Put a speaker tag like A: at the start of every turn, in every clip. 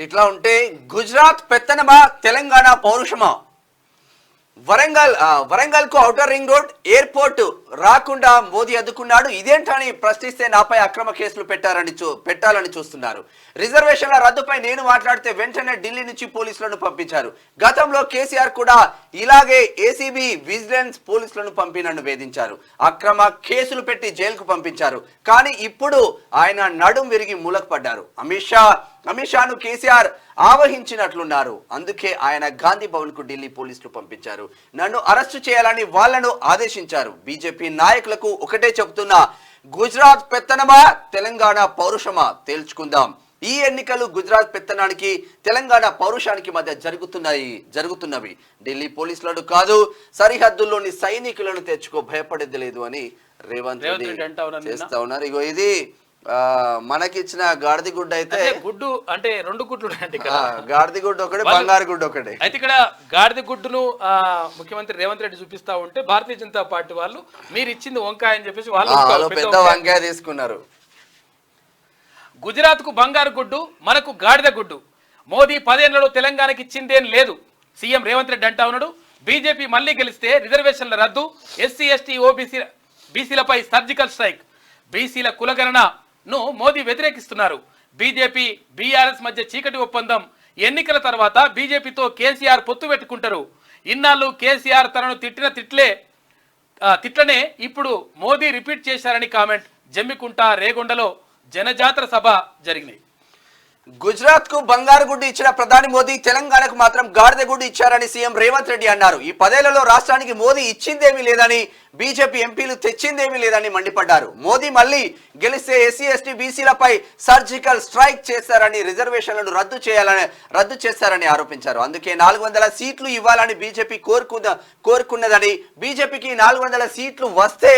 A: ఇట్లా ఉంటే గుజరాత్ పెత్తనమా తెలంగాణ పౌరుషమా? వరంగల్ కు ఔటర్ రింగ్ రోడ్ ఎయిర్పోర్ట్ రాకుండా మోదీ అడ్డుకున్నాడు. ఇదేంటని ప్రశ్నిస్తే నాపై అక్రమ కేసులు పెట్టాలని చూస్తున్నారు. రిజర్వేషన్ల రద్దుపై నేను మాట్లాడితే వెంటనే ఢిల్లీ నుంచి పోలీసులను పంపించారు. గతంలో కేసీఆర్ కూడా ఇలాగే ఏసీబీ విజిలెన్స్ పోలీసులను పంపి నన్ను వేధించారు. అక్రమ కేసులు పెట్టి జైలుకు పంపించారు. కానీ ఇప్పుడు ఆయన నడుం విరిగి మూలకు పడ్డారు. అమిత్ షాను కేసీఆర్ ఆవహించినట్లున్నారు. అందుకే ఆయన గాంధీ భవన్ కు ఢిల్లీ పోలీసులు పంపించారు. నన్ను అరెస్టు చేయాలని వాళ్లను ఆదేశించారు. బీజేపీ నాయకులకు ఒకటే చెబుతున్నా, గుజరాత్ పెత్తనమా తెలంగాణ పౌరుషమా తేల్చుకుందాం. ఈ ఎన్నికలు గుజరాత్ పెత్తనానికి తెలంగాణ పౌరుషానికి మధ్య జరుగుతున్నవి. ఢిల్లీ పోలీసులను కాదు, సరిహద్దుల్లోని సైనికులను తెచ్చుకో, భయపడేది లేదు అని రేవంత్ రెడ్డి చేస్తా ఉన్నారు. ఇగో ఇది మనకిచ్చిన గాడిద గుడ్డ అయితే
B: గుడ్డు అంటే 2 గుడ్లు
A: గాడిద గుడ్డు ఒకటి, బంగారు గుడ్డు ఒకటి.
B: అయితే ఇక్కడ గాడిద గుడ్డును ముఖ్యమంత్రి రేవంత్ రెడ్డి చూపిస్తా ఉంటే భారతీయ జనతా పార్టీ వాళ్ళు మీరు ఇచ్చింది వంకాయ అని చెప్పేసి వాళ్ళు
A: పెద్ద వంకాయ తీసుకున్నారు.
B: గుజరాత్ కు బంగారు గుడ్డు, మనకు గాడిద గుడ్డు. మోదీ 10 ఏళ్లలో తెలంగాణకి ఇచ్చిందేం లేదు. సీఎం రేవంత్ రెడ్డి అంటా ఉన్నాడు. బీజేపీ మళ్లీ గెలిస్తే రిజర్వేషన్ల రద్దు, ఎస్సీ ఎస్టీ బీసీలపై సర్జికల్ స్ట్రైక్. బీసీల కులగణనను మోదీ వ్యతిరేకిస్తున్నారు. బీజేపీ బీఆర్ఎస్ మధ్య చీకటి ఒప్పందం. ఎన్నికల తర్వాత బీజేపీతో కేసీఆర్ పొత్తు పెట్టుకుంటారు. ఇన్నాళ్ళు కేసీఆర్ తనను తిట్టిన తిట్లనే ఇప్పుడు మోదీ రిపీట్ చేశారని కామెంట్. జమ్మికుంట రేగొండలో జనజాతర సభ జరిగినాయి.
A: గుజరాత్ కు బంగారు గుడ్డు ఇచ్చిన ప్రధాని మోదీ తెలంగాణకు మాత్రం గాడిద గుడ్డు ఇచ్చారని సీఎం రేవంత్ రెడ్డి అన్నారు. ఈ 10 ఏళ్లలో రాష్ట్రానికి మోదీ ఇచ్చిందేమీ లేదని, బీజేపీ ఎంపీలు తెచ్చిందేమీ లేదని మండిపడ్డారు. మోదీ మళ్లీ గెలిస్తే ఎస్సీ ఎస్టీ బీసీలపై సర్జికల్ స్ట్రైక్ చేశారని, రిజర్వేషన్లను రద్దు చేశారని ఆరోపించారు. అందుకే 400 సీట్లు ఇవ్వాలని బీజేపీ కోరుకున్నదని, బీజేపీకి 400 సీట్లు వస్తే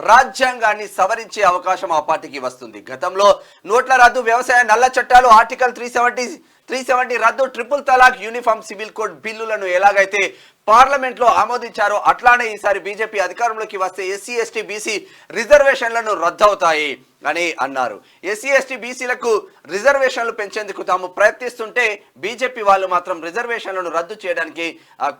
A: రాజ్యాంగాన్ని సవరించే అవకాశం ఆ పార్టీకి వస్తుంది. గతంలో నోట్ల రద్దు, వ్యవసాయ నల్ల చట్టాలు, ఆర్టికల్ 370 రద్దు, ట్రిపుల్ తలాక్, యూనిఫామ్ సివిల్ కోడ్ బిల్లులను ఎలాగైతే పార్లమెంట్ లో ఆమోదించారో అట్లానే ఈసారి బీజేపీ అధికారంలోకి వస్తే ఎస్సీ ఎస్టీ బీసీ రిజర్వేషన్లను రద్దవుతాయి అని అన్నారు. ఎస్సీ ఎస్టీ బీసీలకు రిజర్వేషన్లు పెంచేందుకు తాము ప్రయత్నిస్తుంటే బీజేపీ వాళ్ళు మాత్రం రిజర్వేషన్లను రద్దు చేయడానికి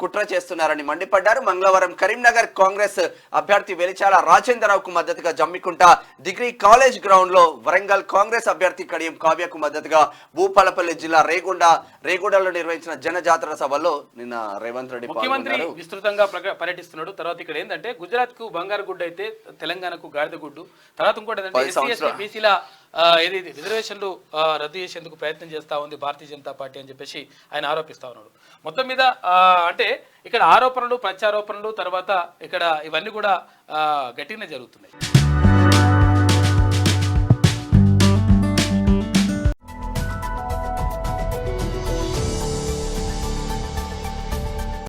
A: కుట్ర చేస్తున్నారని మండిపడ్డారు. మంగళవారం కరీంనగర్ కాంగ్రెస్ అభ్యర్థి వెలిచాల రాజేంద్రరావుకు మద్దతుగా జమ్మికుంట డిగ్రీ కాలేజ్ గ్రౌండ్ లో, వరంగల్ కాంగ్రెస్ అభ్యర్థి కడియం కావ్యకు మద్దతుగా భూపాలపల్లి జిల్లా రేగొండలో నిర్వహించిన జనజాతర సభలో నిన్న రేవంత్ రెడ్డి
B: ముఖ్యమంత్రి విస్తృతంగా పర్యటిస్తున్నాడు. తర్వాత ఇక్కడ ఏంటంటే గుజరాత్ కు బంగారు గుడ్డు అయితే తెలంగాణకు గాడిద గుడ్డు. తర్వాత ఇంకోటి ఏంటంటే ఎస్సీ ఎస్టీ బీసీల రిజర్వేషన్లు రద్దు చేసేందుకు ప్రయత్నం చేస్తా ఉంది భారతీయ జనతా పార్టీ అని చెప్పేసి ఆయన ఆరోపిస్తా ఉన్నాడు. మొత్తం మీద అంటే ఇక్కడ ఆరోపణలు ప్రత్యారోపణలు తర్వాత ఇక్కడ ఇవన్నీ కూడా గట్టిగానే జరుగుతున్నాయి.